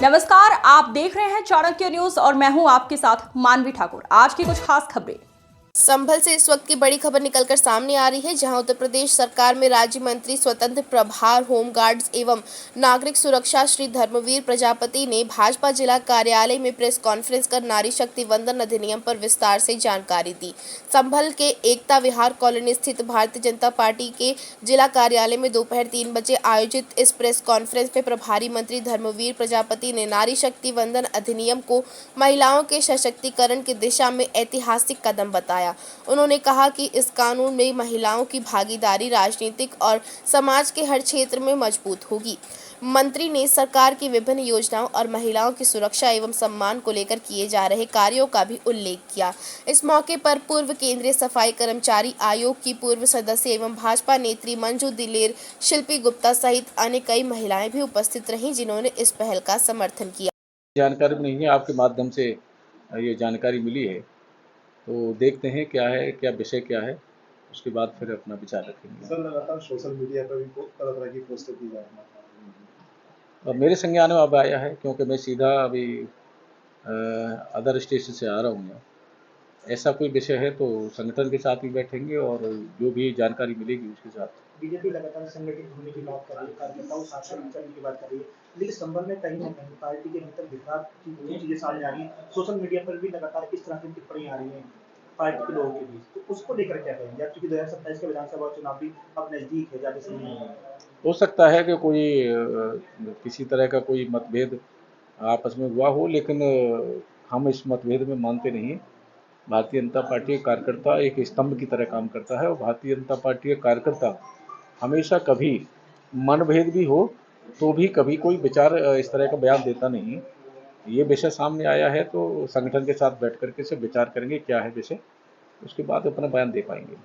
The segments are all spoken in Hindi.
नमस्कार, आप देख रहे हैं चाणक्य न्यूज और मैं हूं आपके साथ मानवी ठाकुर। आज की कुछ खास खबरें। संभल से इस वक्त की बड़ी खबर निकलकर सामने आ रही है, जहां उत्तर प्रदेश सरकार में राज्य मंत्री स्वतंत्र प्रभार होमगार्ड्स एवं नागरिक सुरक्षा श्री धर्मवीर प्रजापति ने भाजपा जिला कार्यालय में प्रेस कॉन्फ्रेंस कर नारी शक्ति वंदन अधिनियम पर विस्तार से जानकारी दी। संभल के एकता विहार कॉलोनी स्थित भारतीय जनता पार्टी के जिला कार्यालय में दोपहर 3 बजे आयोजित इस प्रेस कॉन्फ्रेंस में प्रभारी मंत्री धर्मवीर प्रजापति ने नारी शक्ति वंदन अधिनियम को महिलाओं के सशक्तिकरण की दिशा में ऐतिहासिक कदम बताया। उन्होंने कहा कि इस कानून में महिलाओं की भागीदारी राजनीतिक और समाज के हर क्षेत्र में मजबूत होगी। मंत्री ने सरकार की विभिन्न योजनाओं और महिलाओं की सुरक्षा एवं सम्मान को लेकर किए जा रहे कार्यों का भी उल्लेख किया। इस मौके पर पूर्व केंद्रीय सफाई कर्मचारी आयोग की पूर्व सदस्य एवं भाजपा नेत्री मंजू दिलेर, शिल्पी गुप्ता सहित अन्य कई महिलाएं भी उपस्थित रहीं, जिन्होंने इस पहल का समर्थन किया। जानकारी नहीं है, आपके माध्यम से ये जानकारी मिली है, तो देखते हैं क्या है, क्या विषय क्या है, उसके बाद फिर अपना विचार रखेंगे। सर, लगातार सोशल मीडिया पर भी तरह तरह की पोस्टें की जा रही हैं। और मेरे संज्ञान में अब आया है, क्योंकि मैं सीधा अभी अदर स्टेशन से आ रहा हूँ। ऐसा कोई विषय है तो संगठन के साथ भी बैठेंगे और जो भी जानकारी मिलेगी उसके साथ। बीजेपी लगातार संगठित होने की बात कर रही है, कार्यकर्ताओं शासन करने की बात कर रही है, लेकिन संबंध में कहीं ना कहीं पार्टी के भीतर विकास की चीजें सामने आ रही है। सोशल मीडिया पर भी लगातार इस तरह की टिप्पणियां आ रही हैं पार्टी के लोगों के बीच, तो उसको लेकर क्या कहेंगे आप? क्योंकि 2027 के विधानसभा चुनाव भी अब नजदीक है, ज्यादा समय नहीं है। हो सकता है कि कोई किसी तरह का कोई मतभेद आपस में हुआ हो, लेकिन हम इस मतभेद में मानते नहीं हैं। भारतीय जनता पार्टी का कार्यकर्ता एक स्तंभ की तरह काम करता है और भारतीय जनता पार्टी का कार्यकर्ता हमेशा कभी मनभेद भी हो तो भी कभी कोई विचार इस तरह का बयान देता नहीं। ये विषय सामने आया है तो संगठन के साथ बैठ करके से विचार करेंगे क्या है विषय, उसके बाद अपना बयान दे पाएंगे।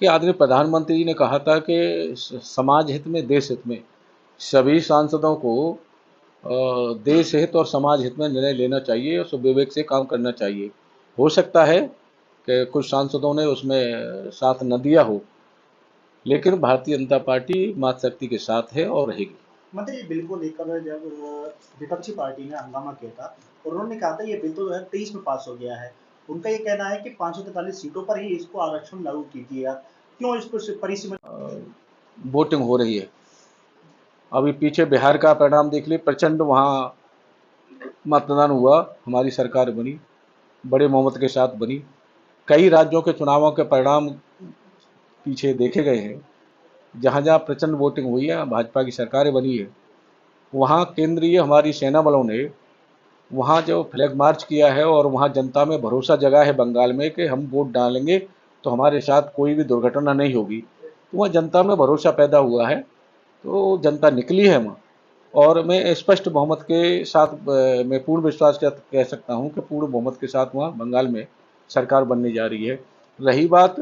कि आदरणीय प्रधानमंत्री जी ने कहा था कि समाज हित में देश हित में सभी सांसदों को देश हित और समाज हित में निर्णय लेना चाहिए और विवेक से काम करना चाहिए। हो सकता है कि कुछ सांसदों ने उसमें साथ न दिया हो, लेकिन भारतीय जनता पार्टी मातृशक्ति के साथ है और रहेगी। मंत्री जी, बिल को लेकर जब विपक्षी पार्टी ने हंगामा किया था और उन्होंने कहा था ये बिल तो 2023 में पास हो गया है, उनका ये कहना है कि 543 सीटों पर ही इसको आरक्षण लागू कीजिए। आप क्यों इसको परिसीमित? वोटिंग हो रही है, अभी पीछे बिहार का परिणाम देख लीजिए, प्रचंड वहाँ मतदान हुआ, हमारी सरकार बनी, बड़े बहुमत के साथ बनी। कई राज्यों के चुनावों के परिणाम पीछे देखे गए हैं, जहाँ जहाँ प्रचंड वोटिंग हुई है, भाजपा की सरकारें बनी है। वहाँ केंद्रीय हमारी सेना बलों ने वहाँ जो फ्लैग मार्च किया है और वहाँ जनता में भरोसा जगा है बंगाल में कि हम वोट डालेंगे तो हमारे साथ कोई भी दुर्घटना नहीं होगी, तो वहाँ जनता में भरोसा पैदा हुआ है, तो जनता निकली है वहाँ। और मैं स्पष्ट बहुमत के साथ मैं पूर्ण विश्वास कह सकता हूँ कि पूर्ण बहुमत के साथ वहाँ बंगाल में सरकार बनने जा रही है। रही बात,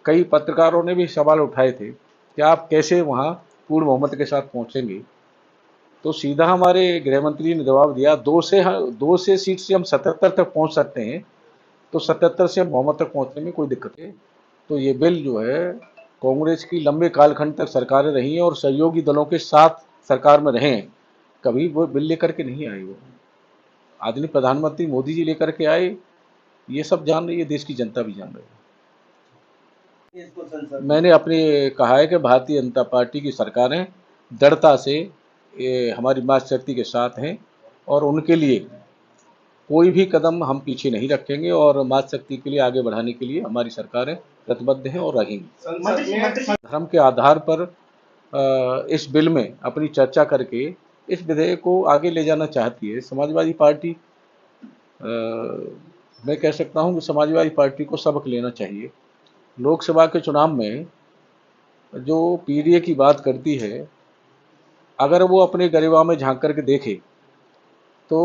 कई पत्रकारों ने भी सवाल उठाए थे कि आप कैसे वहाँ पूर्ण बहुमत के साथ पहुँचेंगे, तो सीधा हमारे गृह मंत्री ने जवाब दिया, 2 से सीट से हम 77 तक पहुँच सकते हैं, तो 77 से हम बहुमत तक पहुँचने में कोई दिक्कत है। तो ये बिल जो है कांग्रेस की लंबे कालखंड तक सरकारें रही हैं और सहयोगी दलों के साथ सरकार में रहे हैं, कभी वो बिल लेकर के नहीं आए। वो आदरणीय प्रधानमंत्री मोदी जी लेकर के आए, ये सब जान रही है, देश की जनता भी जान रही है। मैंने अपने कहा है कि भारतीय जनता पार्टी की सरकारें दृढ़ता से हमारी मातृशक्ति के साथ हैं और उनके लिए कोई भी कदम हम पीछे नहीं रखेंगे और मातृशक्ति के लिए आगे बढ़ाने के लिए हमारी सरकारें प्रतिबद्ध हैं और रहेंगी। धर्म के आधार पर इस बिल में अपनी चर्चा करके इस विधेयक को आगे ले जाना चाहती है समाजवादी पार्टी। मैं कह सकता हूं कि समाजवादी पार्टी को सबक लेना चाहिए। लोकसभा के चुनाव में जो पीडीए की बात करती है, अगर वो अपने गरिमा में झांक करके देखे तो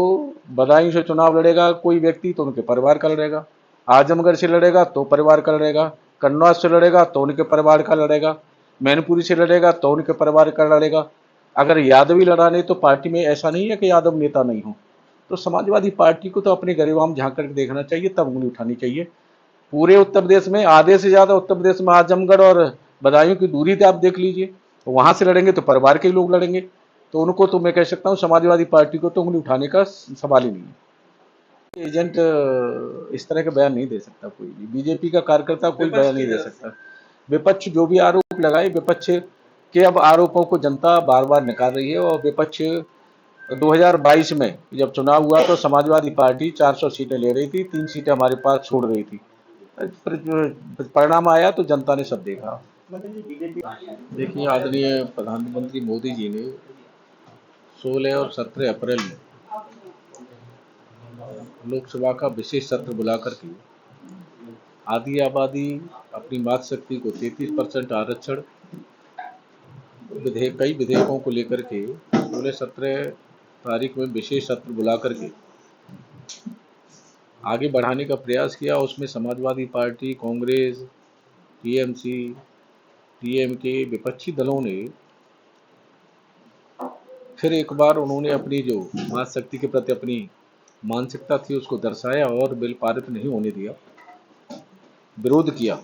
बदायूं से चुनाव लड़ेगा कोई व्यक्ति तो उनके परिवार का लड़ेगा, आजमगढ़ से लड़ेगा तो परिवार का लड़ेगा, कन्नौज से लड़ेगा तो उनके परिवार का लड़ेगा, मैनपुरी से लड़ेगा तो उनके परिवार का लड़ेगा। अगर यादवी लड़ाने तो पार्टी में ऐसा नहीं है कि यादव नेता नहीं हो, तो समाजवादी पार्टी को तो अपने गरिमा में झांक करके देखना चाहिए, तब उंगली उठानी चाहिए। पूरे उत्तर प्रदेश में आधे से ज़्यादा उत्तर प्रदेश में आजमगढ़ और बदायूं की दूरी थे, आप देख लीजिए, वहाँ से लड़ेंगे तो परिवार के लोग लड़ेंगे, तो उनको तो मैं कह सकता हूँ समाजवादी पार्टी को तो उंगली उठाने का सवाल ही नहीं है। एजेंट इस तरह का बयान नहीं दे सकता कोई भी, बीजेपी का कार्यकर्ता कोई बयान नहीं दे सकता। विपक्ष जो भी आरोप लगाए, विपक्ष के अब आरोपों को जनता बार बार नकार रही है। और विपक्ष 2022 में जब चुनाव हुआ तो समाजवादी पार्टी 400 सीटें ले रही थी, 3 सीटें हमारे पास छोड़ रही थी। परिणाम आया तो जनता ने सब देखा। मतलब ये बीजेपी देखिए, आदरणीय प्रधानमंत्री मोदी जी ने 16 और 17 अप्रैल में लोकसभा का विशेष सत्र बुलाकर के आधी आबादी अपनी मात शक्ति को 33% आरक्षण विधेयक, कई विधेयकों को लेकर के 16-17 तारीख में विशेष सत्र बुला करके आगे बढ़ाने का प्रयास किया। उसमें समाजवादी पार्टी, कांग्रेस, टीएमसी, टीएमके, विपक्षी दलों ने फिर एक बार उन्होंने अपनी जो मात शक्ति के प्रति अपनी मानसिकता थी उसको दर्शाया और बिल पारित नहीं होने दिया, विरोध किया।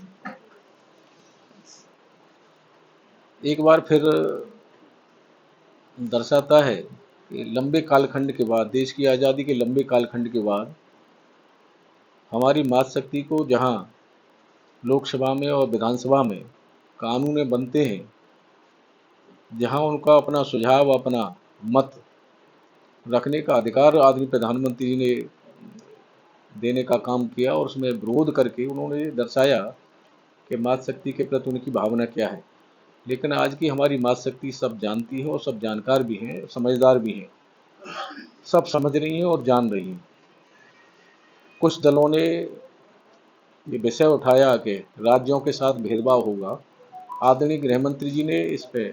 एक बार फिर दर्शाता है कि लंबे कालखंड के बाद, देश की आज़ादी के लंबे कालखंड के बाद हमारी मात शक्ति को जहां लोकसभा में और विधानसभा में कानून बनते हैं, जहां उनका अपना सुझाव, अपना मत रखने का अधिकार आदरणीय प्रधानमंत्री जी ने देने का काम किया और उसमें विरोध करके उन्होंने दर्शाया कि मात शक्ति के प्रति उनकी भावना क्या है। लेकिन आज की हमारी मात शक्ति सब जानती है और सब जानकार भी हैं, समझदार भी हैं, सब समझ रही हैं और जान रही हैं। कुछ दलों ने ये विषय उठाया कि राज्यों के साथ भेदभाव होगा। आदरणीय गृह मंत्री जी ने इस पे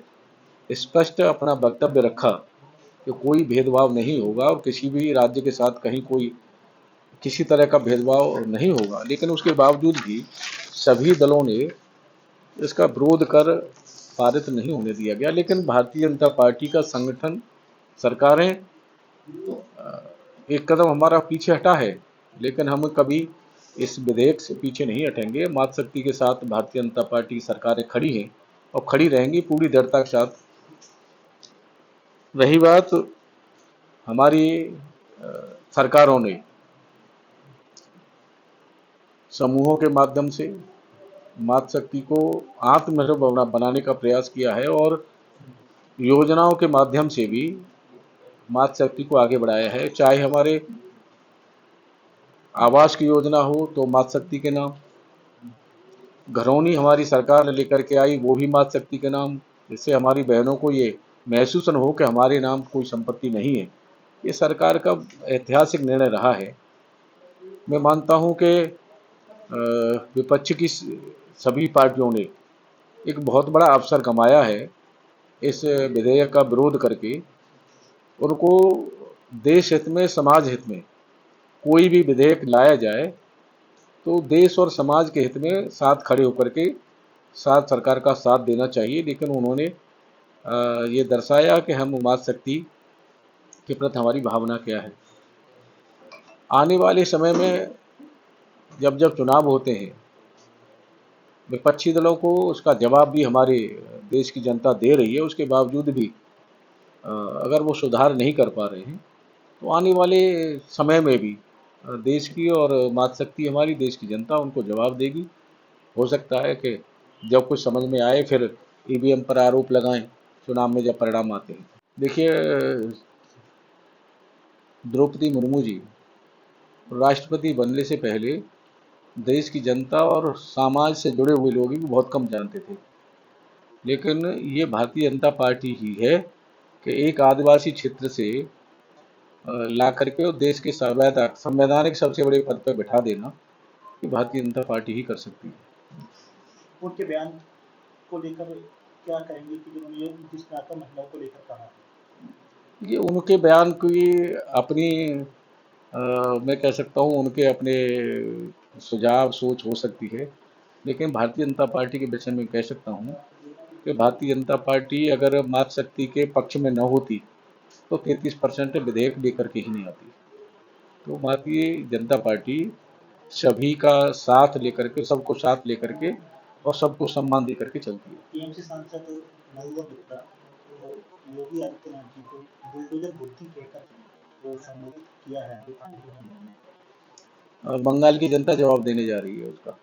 स्पष्ट अपना वक्तव्य रखा कि कोई भेदभाव नहीं होगा और किसी भी राज्य के साथ कहीं कोई किसी तरह का भेदभाव नहीं होगा। लेकिन उसके बावजूद भी सभी दलों ने इसका विरोध कर पारित नहीं होने दिया गया। लेकिन भारतीय जनता पार्टी का संगठन, सरकारें एक कदम हमारा पीछे हटा है, लेकिन हम कभी इस विधेयक से पीछे नहीं हटेंगे। मात शक्ति के साथ भारतीय जनता पार्टी की सरकारें खड़ी हैं और खड़ी रहेंगी पूरी दृढ़ता के साथ। रही बात हमारी सरकारों ने समूहों के माध्यम से मात शक्ति को आत्मनिर्भर बनाने का प्रयास किया है और योजनाओं के माध्यम से भी मात शक्ति को आगे बढ़ाया है। चाहे हमारे आवास की योजना हो तो मात शक्ति के नाम, घरौनी हमारी सरकार ने लेकर के आई वो भी मात शक्ति के नाम, जिससे हमारी बहनों को ये महसूस न हो कि हमारे नाम कोई संपत्ति नहीं है। ये सरकार का ऐतिहासिक निर्णय रहा है। मैं मानता हूँ कि विपक्ष की सभी पार्टियों ने एक बहुत बड़ा अवसर कमाया है इस विधेयक का विरोध करके। उनको देश हित में, समाज हित में कोई भी विधेयक लाया जाए तो देश और समाज के हित में साथ खड़े होकर के साथ सरकार का साथ देना चाहिए। लेकिन उन्होंने ये दर्शाया कि हम मात शक्ति के प्रति हमारी भावना क्या है। आने वाले समय में जब जब चुनाव होते हैं, विपक्षी दलों को उसका जवाब भी हमारे देश की जनता दे रही है। उसके बावजूद भी अगर वो सुधार नहीं कर पा रहे हैं तो आने वाले समय में भी देश की और मात शक्ति हमारी देश की जनता उनको जवाब देगी। हो सकता है कि जब कुछ समझ में आए फिर ईवीएम पर आरोप लगाएं चुनाव में जब परिणाम आते हैं। देखिए, द्रौपदी मुर्मू जी राष्ट्रपति बनने से पहले देश की जनता और समाज से जुड़े हुए लोग भी बहुत कम जानते थे। लेकिन ये भारतीय जनता पार्टी ही है कि एक आदिवासी क्षेत्र से ला करके और देश के संवैधानिक सबसे बड़े पद पर बिठा देना ये भारतीय जनता पार्टी ही कर सकती है। उनके बयान को लेकर क्या कहेंगे कि उन्होंने जिस तरह का महिलाओं को लेकर कहा? ये उनके बयान की अपनी मैं कह सकता हूँ उनके अपने सुझाव, सोच हो सकती है। लेकिन भारतीय जनता पार्टी के विषय में कह सकता हूँ कि भारतीय जनता पार्टी अगर मात शक्ति के पक्ष में न होती तो 33% विधेयक लेकर के ही नहीं आती। तो भारतीय जनता पार्टी सभी का साथ लेकर के, सबको साथ लेकर के और सबको सम्मान दे करके चलती है। टीएमसी सांसद महबूबा गुप्ता योगी आदित्यनाथ जी को बुलडोजर बुद्धि कहकर वो संबोधित किया है और बंगाल की जनता जवाब देने जा रही है उसका।